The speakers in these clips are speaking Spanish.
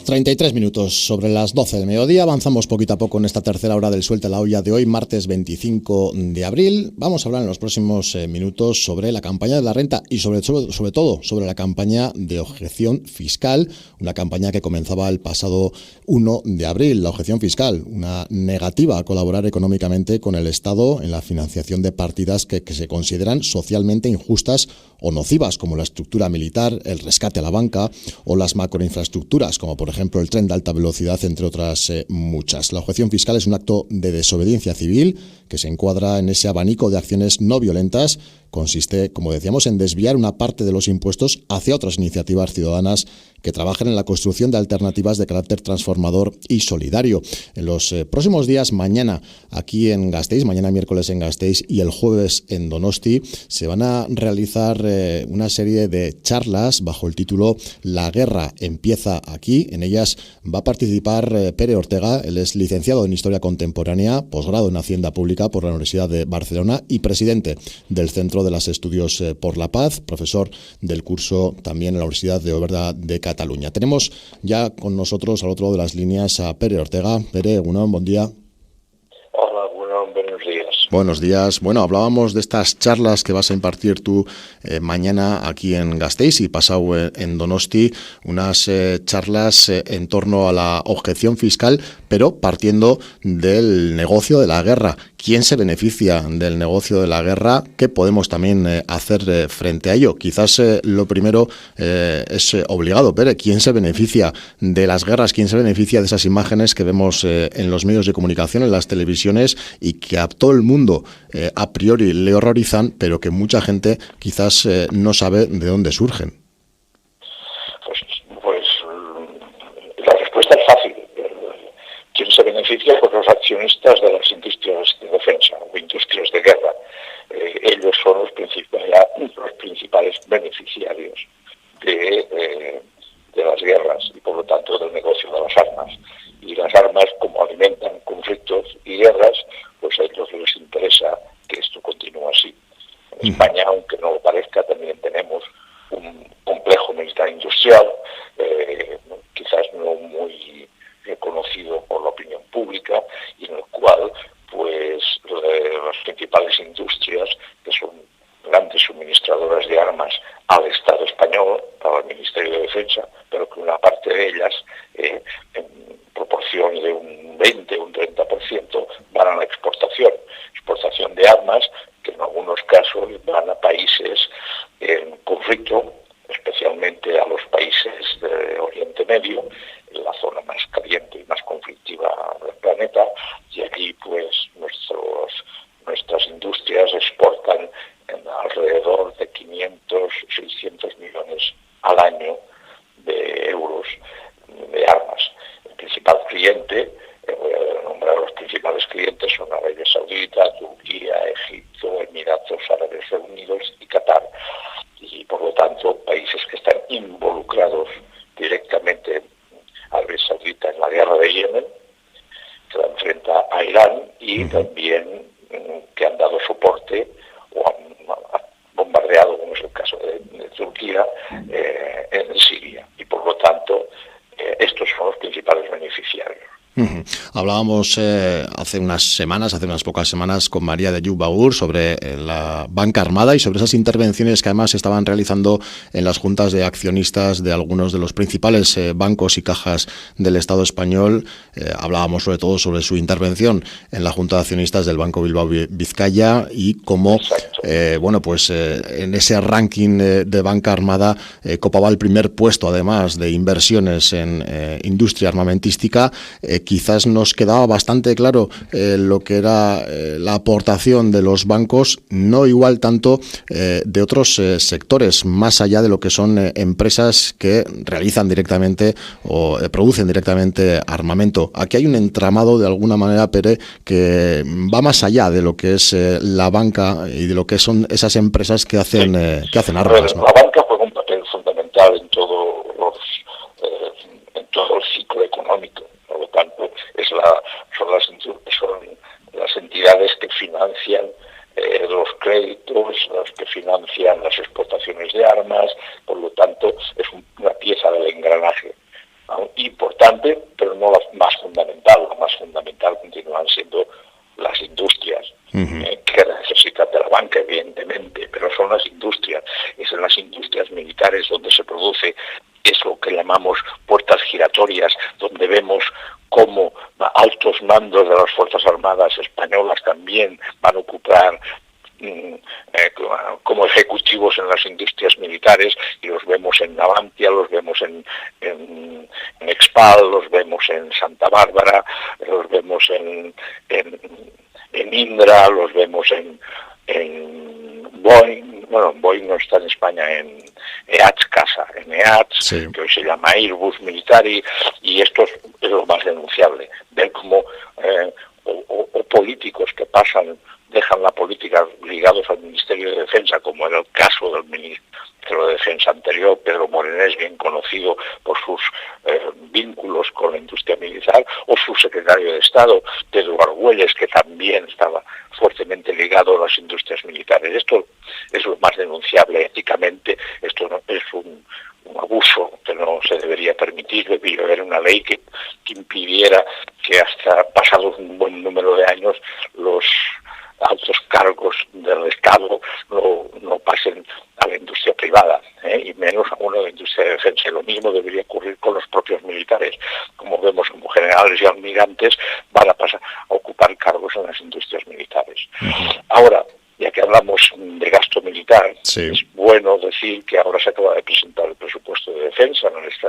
33 minutos sobre las 12 del mediodía. Avanzamos poquito a poco en esta tercera hora del Suelta la Olla de hoy, martes 25 de abril. Vamos a hablar en los próximos minutos sobre la campaña de la renta y sobre todo sobre la campaña de objeción fiscal, una campaña que comenzaba el pasado 1 de abril. La objeción fiscal, una negativa a colaborar económicamente con el Estado en la financiación de partidas que se consideran socialmente injustas o nocivas, como la estructura militar, el rescate a la banca o las macroinfraestructuras, como por ejemplo el tren de alta velocidad, entre otras muchas. La objeción fiscal es un acto de desobediencia civil que se encuadra en ese abanico de acciones no violentas. Consiste, como decíamos, en desviar una parte de los impuestos hacia otras iniciativas ciudadanas que trabajen en la construcción de alternativas de carácter transformador y solidario. En los próximos días, mañana aquí en Gasteiz, mañana miércoles en Gasteiz y el jueves en Donosti, se van a realizar una serie de charlas bajo el título La guerra empieza aquí. En ellas va a participar Pere Ortega. Él es licenciado en Historia Contemporánea, posgrado en Hacienda Pública por la Universidad de Barcelona y presidente del Centro de los Estudios por la Paz, profesor del curso también en la Universidad de Oberta de Cataluña. Tenemos ya con nosotros al otro lado de las líneas a Pere Ortega. Pere, buen día. Hola, buenos días. Buenos días. Bueno, hablábamos de estas charlas que vas a impartir tú mañana aquí en Gasteiz y pasado en Donosti, unas charlas en torno a la objeción fiscal, pero partiendo del negocio de la guerra. ¿Quién se beneficia del negocio de la guerra? ¿Qué podemos también hacer frente a ello? Quizás lo primero es obligado, Pere. ¿Quién se beneficia de las guerras? ¿Quién se beneficia de esas imágenes que vemos en los medios de comunicación, en las televisiones, y que a todo el mundo a priori le horrorizan, pero que mucha gente quizás no sabe de dónde surgen? Pues la respuesta es fácil. ¿Quién se beneficia? Pues los accionistas de las industrias de defensa o industrias de guerra. Ellos son los principales beneficiarios de las guerras y por lo tanto del negocio de las armas. Y las armas, como alimentan conflictos y guerras, pues a ellos les interesa que esto continúe así. En España, aunque no lo parezca, también tenemos un complejo militar industrial, quizás no muy reconocido por la opinión pública, y en el cual pues las principales industrias, que son grandes suministradoras de armas al Estado español, al Ministerio de Defensa, pero que una parte de ellas, en proporción de un 20 o un 30%, van a la exportación de armas, que en algunos casos van a países en conflicto, especialmente a los países de Oriente Medio, en la zona más caliente y más conflictiva del planeta, y allí pues nuestras industrias exportan en alrededor de 500, 600 millones al año de euros de armas. El principal cliente, voy a nombrar los principales clientes, son Arabia Saudita, Turquía, Egipto, Emiratos Árabes Reunidos y Qatar. Y por lo tanto, países que están involucrados directamente, Arabia Saudita en la guerra de Yemen, que la enfrenta a Irán, y también que han dado soporte o han bombardeado, como es el caso de Turquía, en Siria. Y por lo tanto, estos son los principales beneficiarios. Hablábamos hace unas pocas semanas con María de Ayub sobre la banca armada y sobre esas intervenciones que además se estaban realizando en las juntas de accionistas de algunos de los principales bancos y cajas del Estado español. Hablábamos sobre todo sobre su intervención en la junta de accionistas del Banco Bilbao Vizcaya y cómo en ese ranking de banca armada copaba el primer puesto, además de inversiones en industria armamentística. Quizás nos quedaba bastante claro lo que era la aportación de los bancos, no igual tanto de otros sectores, más allá de lo que son empresas que realizan directamente o producen directamente armamento. Aquí hay un entramado, de alguna manera, Pere, que va más allá de lo que es la banca y de lo que son esas empresas que hacen armas, ¿no? La banca juega un papel fundamental en todo el ciclo económico. Por lo tanto, son las entidades que financian los créditos, las que financian las exportaciones de armas. Por lo tanto, es una pieza del engranaje, ¿no? Y por donde se produce es lo que llamamos puertas giratorias, donde vemos cómo altos mandos de las Fuerzas Armadas españolas también van a ocupar como ejecutivos en las industrias militares, y los vemos en Navantia, los vemos en Expal, los vemos en Santa Bárbara, los vemos en Indra, los vemos en Boeing. Bueno, Boeing no está en España, en EATS Casa, en EATS, sí, que hoy se llama Airbus Military, y esto es lo más denunciable, ver cómo o políticos que dejan la política ligados al Ministerio de Defensa, como era el caso del ministro de Defensa anterior, Pedro Morenés, bien conocido por sus vínculos con la industria militar, o su secretario de Estado, Pedro Argüelles, que también estaba fuertemente ligado a las industrias militares. Esto es lo más denunciable éticamente. Esto no es un abuso que no se debería permitir. Debería haber una ley que impidiera que hasta pasados un buen número de años los altos cargos del Estado no pasen a la industria privada, y menos aún a la industria de defensa. Lo mismo debería ocurrir con los propios militares. Como vemos, como generales y almirantes van a pasar a ocupar cargos en las industrias militares. Uh-huh. Ahora, ya que hablamos de gasto militar, sí, es bueno decir que ahora se acaba de presentar el presupuesto de defensa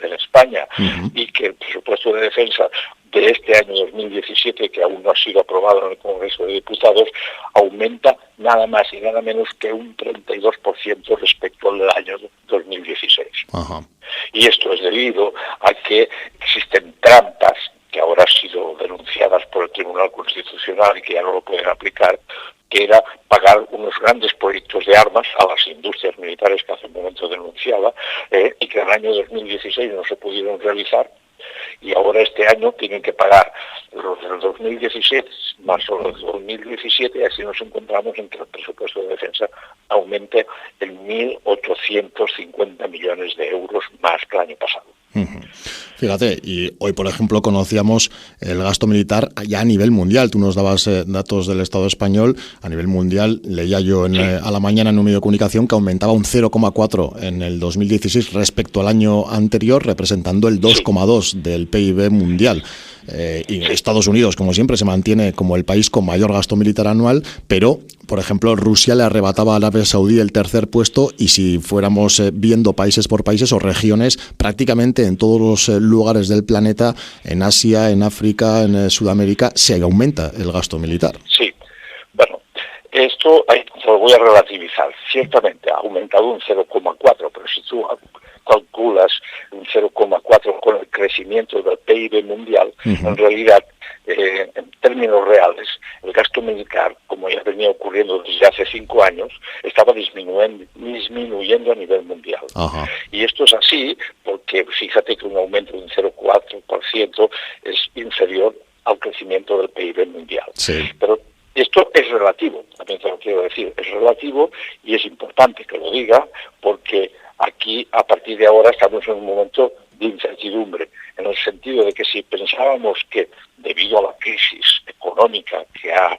en España, uh-huh, y que el presupuesto de defensa de este año 2017, que aún no ha sido aprobado en el Congreso de Diputados, aumenta nada más y nada menos que un 32% respecto al del año 2016. Uh-huh. Y esto es debido a que existen trampas que ahora han sido denunciadas por el Tribunal Constitucional y que ya no lo pueden aplicar, que era pagar unos grandes proyectos de armas a las industrias militares que hace un momento denunciaba, y que en el año 2016 no se pudieron realizar, y ahora este año tienen que pagar los del 2016 más los del 2017, y así nos encontramos en que el presupuesto de defensa aumente en 1.850 millones de euros más que el año pasado. Uh-huh. Fíjate, y hoy, por ejemplo, conocíamos el gasto militar ya a nivel mundial. Tú nos dabas datos del Estado español. A nivel mundial, leía yo a la mañana en un medio de comunicación que aumentaba un 0,4 en el 2016 respecto al año anterior, representando el 2,2 del PIB mundial. Y Estados Unidos, como siempre, se mantiene como el país con mayor gasto militar anual, pero, por ejemplo, Rusia le arrebataba a Arabia Saudí el tercer puesto, y si fuéramos viendo países por países o regiones, prácticamente en todos los lugares del planeta, en Asia, en África, en Sudamérica, se aumenta el gasto militar. Sí, bueno, esto lo voy a relativizar. Ciertamente ha aumentado un 0,4, pero si tú calculas un 0,4 con el crecimiento del PIB mundial, uh-huh, en realidad, en términos reales, el gasto militar, como ya venía ocurriendo desde hace 5 años, estaba disminuyendo a nivel mundial. Uh-huh. Y esto es así porque fíjate que un aumento de un 0,4% es inferior al crecimiento del PIB mundial. Sí. Pero esto es relativo, también te lo quiero decir, es relativo, y es importante que lo diga, porque aquí, a partir de ahora, estamos en un momento de incertidumbre, en el sentido de que si pensábamos que, debido a la crisis económica que ha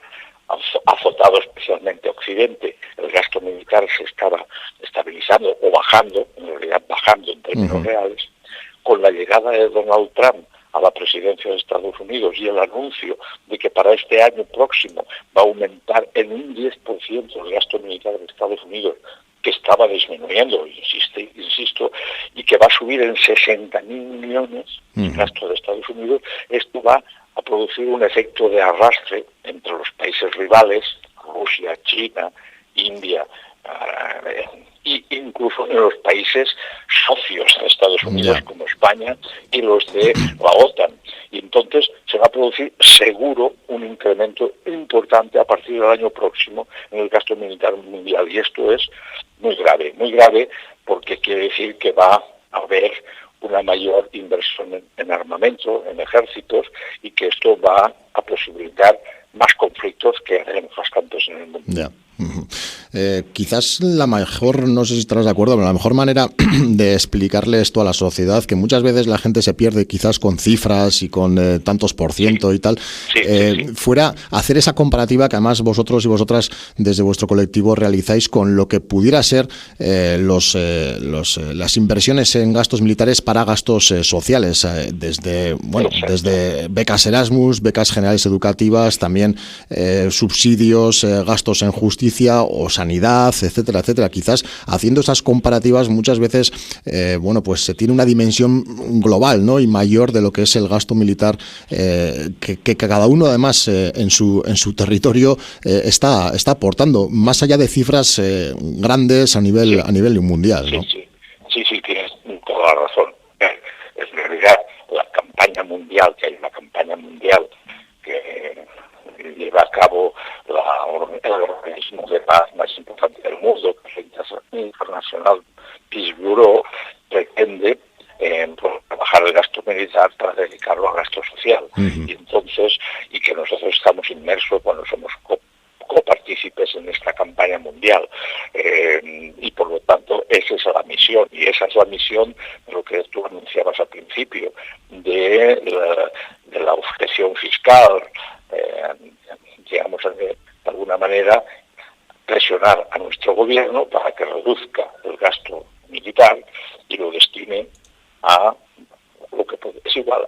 azotado especialmente a Occidente, el gasto militar se estaba estabilizando o bajando, en realidad bajando en términos uh-huh, reales, con la llegada de Donald Trump a la presidencia de Estados Unidos y el anuncio de que para este año próximo va a aumentar en un 10% el gasto militar de Estados Unidos, que estaba disminuyendo, insisto, y que va a subir en 60.000 millones el gasto de Estados Unidos, esto va a producir un efecto de arrastre entre los países rivales, Rusia, China, India, y incluso en los países socios de Estados Unidos, como España, y los de la OTAN. Y entonces se va a producir seguro un incremento importante a partir del año próximo en el gasto militar mundial. Y esto es muy grave, porque quiere decir que va a haber una mayor inversión en armamento, en ejércitos, y que esto va a posibilitar más conflictos, que haremos bastantes en el mundo. Yeah. Quizás la mejor, no sé si estarás de acuerdo, pero la mejor manera de explicarle esto a la sociedad, que muchas veces la gente se pierde quizás con cifras y con tantos por ciento y tal, fuera hacer esa comparativa que además vosotros y vosotras desde vuestro colectivo realizáis con lo que pudiera ser las inversiones en gastos militares para gastos sociales, desde becas Erasmus, becas generales educativas, también subsidios, gastos en justicia o sanidad, etcétera, etcétera. Quizás haciendo esas comparativas muchas veces, pues se tiene una dimensión global, ¿no? Y mayor de lo que es el gasto militar que cada uno además en su territorio está aportando, más allá de cifras grandes a nivel mundial, ¿no? Sí, tienes toda la razón. En realidad, la campaña mundial, que hay una campaña mundial que lleva a cabo el organismo de paz más importante del mundo, que es el International Peace Bureau, pretende bajar el gasto militar para dedicarlo a gasto social. Y que nosotros estamos inmersos cuando somos copartícipes en esta campaña mundial, y por lo tanto esa es la misión, y esa es la misión de lo que tú anunciabas al principio, de la objeción fiscal, digamos, de alguna manera presionar a nuestro gobierno para que reduzca el gasto militar y lo destine a lo que es igual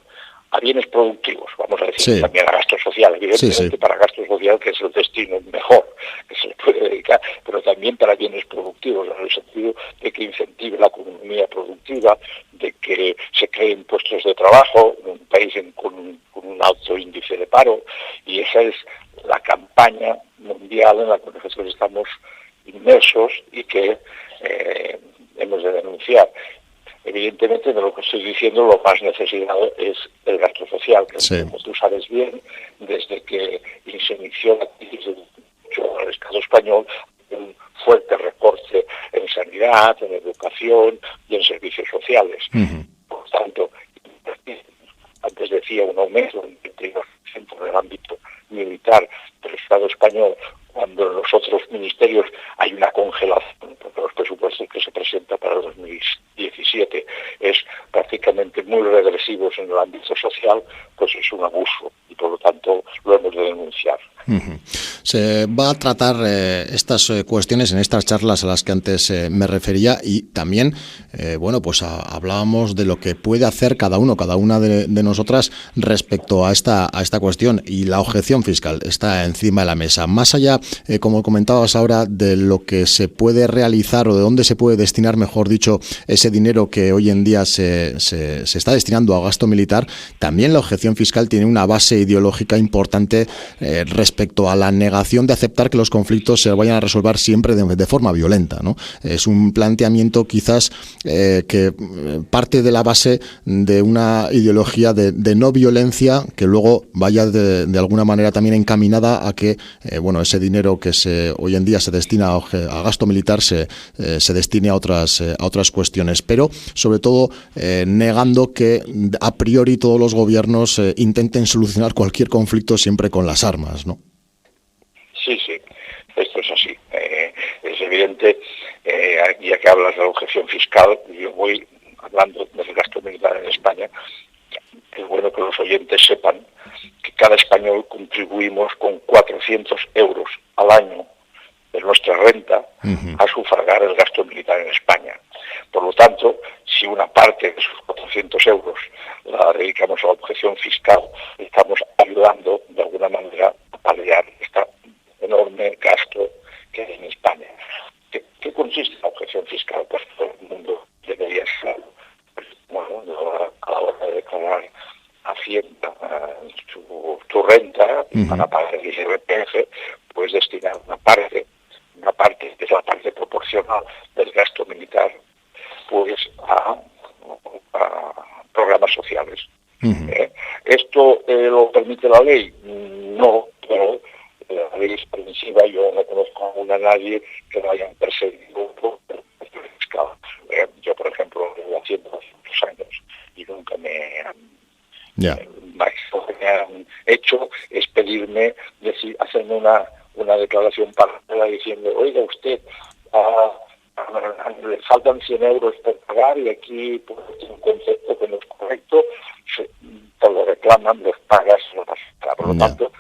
a bienes productivos, vamos a decir, también a gasto social, evidentemente para gasto social, que es el destino mejor que se le puede dedicar, pero también para bienes productivos, en el sentido de que incentive la economía productiva, de que se creen puestos de trabajo en un país con un alto índice de paro, y esa es la campaña mundial en la que nosotros estamos inmersos y que hemos de denunciar. Evidentemente, de lo que estoy diciendo, lo más necesitado es el gasto social, que como tú sabes bien, desde que se inició la crisis del Estado español, un fuerte recorte en sanidad, en educación y en servicios sociales. Por tanto, antes decía un aumento del 22% del ámbito militar del Estado español, cuando en los otros ministerios hay una congelación, porque los presupuestos que se presentan para el 2017 es prácticamente muy regresivos en el ámbito social, pues es un abuso y por lo tanto lo hemos de denunciar. Se va a tratar estas cuestiones en estas charlas a las que antes me refería, y también hablábamos de lo que puede hacer cada una de nosotras respecto a esta cuestión, y la objeción fiscal está encima de la mesa. Más allá, como comentabas ahora, de lo que se puede realizar o de dónde se puede destinar, mejor dicho, ese dinero que hoy en día se está destinando a gasto militar, también la objeción fiscal tiene una base ideológica importante respecto a la negación de aceptar que los conflictos se vayan a resolver siempre de forma violenta, ¿no? Es un planteamiento quizás que parte de la base de una ideología de no violencia, que luego vaya de alguna manera también encaminada a que ese dinero que hoy en día se destina a gasto militar se destine a otras cuestiones, pero sobre todo negando que a priori todos los gobiernos intenten solucionar cualquier conflicto siempre con las armas, ¿no? Sí, esto es así. Es evidente, ya que hablas de la objeción fiscal, yo voy hablando del gasto militar en España. Es bueno que los oyentes sepan que cada español contribuimos con 400 euros al año de nuestra renta a sufragar el gasto militar en España. Por lo tanto, si una parte de esos 400 euros la dedicamos a la objeción fiscal, estamos ayudando de alguna manera a paliar este enorme gasto que hay en España. ¿Qué consiste la objeción fiscal? Pues todo el mundo debería saber. A la hora de declarar Hacienda tu renta para pagar el IRPF, puedes destinar una parte que es la parte proporcional del gasto militar, pues a programas sociales. ¿Esto lo permite la ley? No, pero la ley es permisiva. Yo no conozco a nadie que lo hayan perseguido por fiscal. Yo, por ejemplo, lo haciendo hace muchos años y nunca me han hecho es pedirme, hacerme una declaración paralela diciendo, oiga usted, le faltan 100 euros por pagar y aquí pues, un concepto que no es correcto, te lo reclaman, los pagas, lo pasas. Por lo tanto,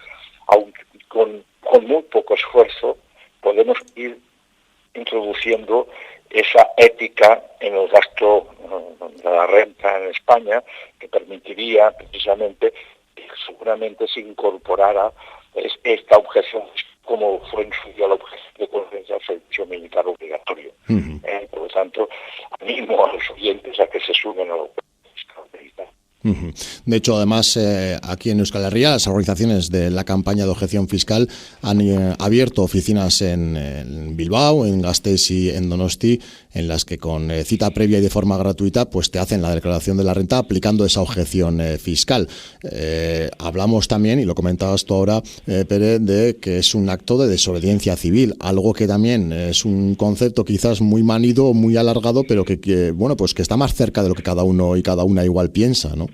aunque con muy poco esfuerzo podemos ir introduciendo esa ética en el gasto de la renta en España, que permitiría precisamente que seguramente se incorporara esta objeción, como fue en su día la objeción de conciencia al servicio militar obligatorio. Por lo tanto, animo a los oyentes a que se sumen a la objeción fiscal militar. De hecho, además, aquí en Euskal Herria, las organizaciones de la campaña de objeción fiscal han abierto oficinas en Bilbao, en Gasteiz y en Donosti, en las que con cita previa y de forma gratuita pues te hacen la declaración de la renta aplicando esa objeción fiscal. Hablamos también, y lo comentabas tú ahora, Pere, de que es un acto de desobediencia civil, algo que también es un concepto quizás muy manido, muy alargado, pero que bueno, pues que está más cerca de lo que cada uno y cada una igual piensa, ¿no?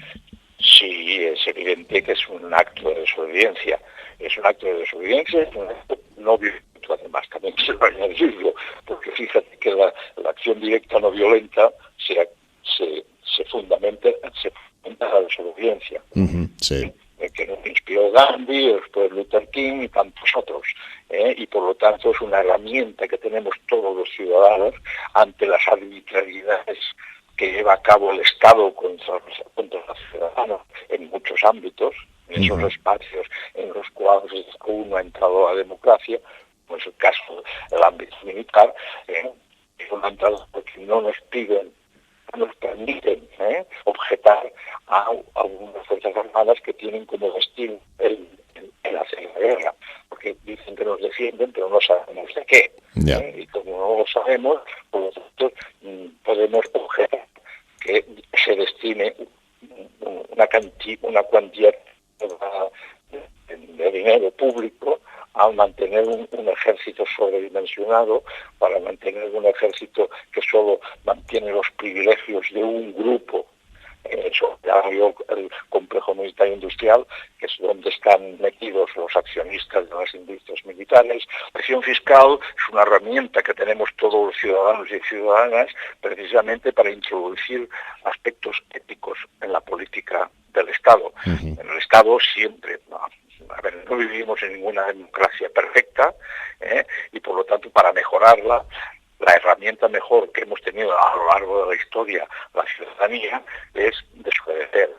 Sí, es evidente que es un acto de desobediencia. Es un acto de desobediencia, es un acto no violento, además, también se va a añadirlo, porque fíjate que la acción directa no violenta se fundamenta en la desobediencia. Sí. Que nos inspiró Gandhi, después Luther King y tantos otros. Y por lo tanto es una herramienta que tenemos todos los ciudadanos ante las arbitrariedades que lleva a cabo el Estado contra los ciudadanos en muchos ámbitos, en esos espacios en los cuales aún no ha entrado la democracia, como es el caso del ámbito militar, no ha entrado porque no nos permiten objetar a unas fuerzas armadas que tienen como destino el hacer la guerra, porque dicen que nos defienden, pero no sabemos de qué. Y como no lo sabemos, por lo tanto, podemos objetar que se destine una cuantía de dinero público a mantener un ejército sobredimensionado, para mantener un ejército que solo mantiene los privilegios de un grupo. Eso el complejo militar industrial, que es donde están metidos los accionistas de las industrias militares. La acción fiscal es una herramienta que tenemos todos los ciudadanos y ciudadanas precisamente para introducir aspectos éticos en la política del Estado. En el Estado siempre, no vivimos en ninguna democracia perfecta, y por lo tanto para mejorarla, la herramienta mejor que hemos tenido a lo largo de la historia, la ciudadanía, es desobedecer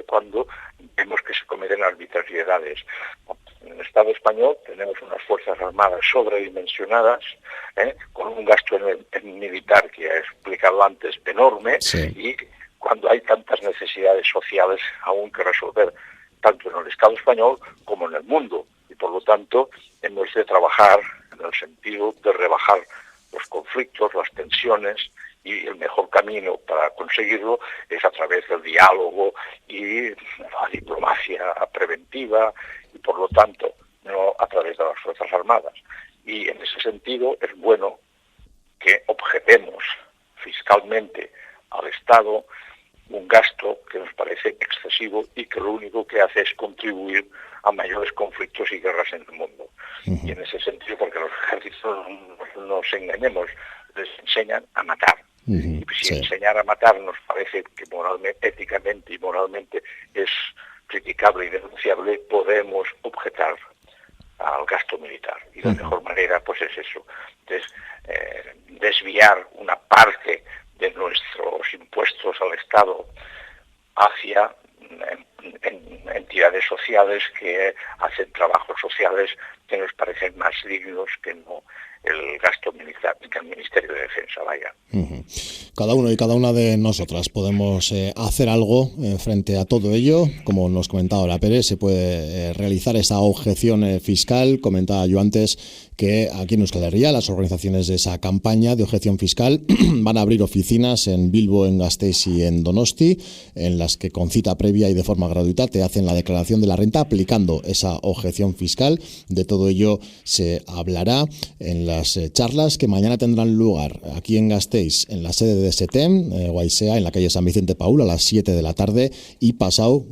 cuando vemos que se cometen arbitrariedades. En el Estado español tenemos unas fuerzas armadas sobredimensionadas, con un gasto en militar, que he explicado antes, enorme, y cuando hay tantas necesidades sociales aún que resolver, tanto en el Estado español como en el mundo. Y por lo tanto hemos de trabajar en el sentido de rebajar los conflictos, las tensiones, y el mejor camino para conseguirlo es a través del diálogo y la diplomacia preventiva, y por lo tanto no a través de las Fuerzas Armadas. Y en ese sentido es bueno que objetemos fiscalmente al Estado un gasto que nos parece excesivo y que lo único que hace es contribuir a mayores conflictos y guerras en el mundo. Y en ese sentido, porque los ejércitos, no nos engañemos, les enseñan a matar. Y si enseñar a matar nos parece que moralmente, éticamente y moralmente es criticable y denunciable, podemos objetar al gasto militar. Y la mejor manera pues es eso. Entonces, desviar una parte de nuestros impuestos al Estado hacia entidades sociales que hacen trabajos sociales que nos parecen más dignos que no el gasto militar, que el Ministerio de Defensa, vaya. Cada uno y cada una de nosotras podemos hacer algo frente a todo ello. Como nos comentaba la Pérez, se puede realizar esa objeción fiscal. Comentaba yo antes que aquí en Euskal Herria las organizaciones de esa campaña de objeción fiscal van a abrir oficinas en Bilbo, en Gasteiz y en Donosti, en las que con cita previa y de forma gratuita te hacen la declaración de la renta aplicando esa objeción fiscal. De todo ello se hablará en las charlas que mañana tendrán lugar aquí en Gasteiz, en la sede de SETEM, Guaisea, en la calle San Vicente Paúl, a las 7 de la tarde, y pasado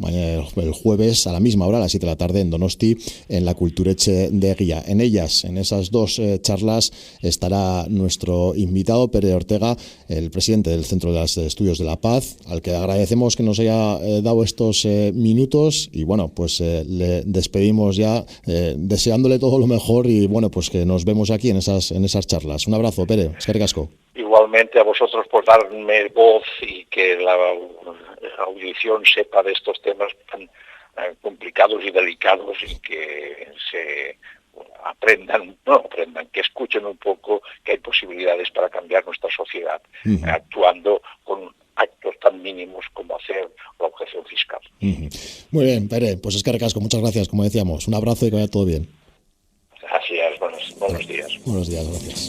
el jueves a la misma hora, a las 7 de la tarde, en Donosti, en la Kulturetxe de Egia. En ellas, en esas dos charlas, estará nuestro invitado, Pere Ortega, el presidente del Centro de Estudios de la Paz, al que agradecemos que nos haya dado estos minutos, y bueno, pues le despedimos ya deseándole todo lo mejor, y bueno, pues que nos vemos aquí en esas charlas. Un abrazo, Pere, eskerrik asko. Igualmente a vosotros por darme voz y que la audición sepa de estos temas tan complicados y delicados, y que se aprendan, que escuchen un poco que hay posibilidades para cambiar nuestra sociedad, actuando con actos tan mínimos como hacer la objeción fiscal. Muy bien, Pere, pues eskerrik asko, muchas gracias, como decíamos. Un abrazo y que vaya todo bien. Gracias, buenos días. Buenos días, gracias.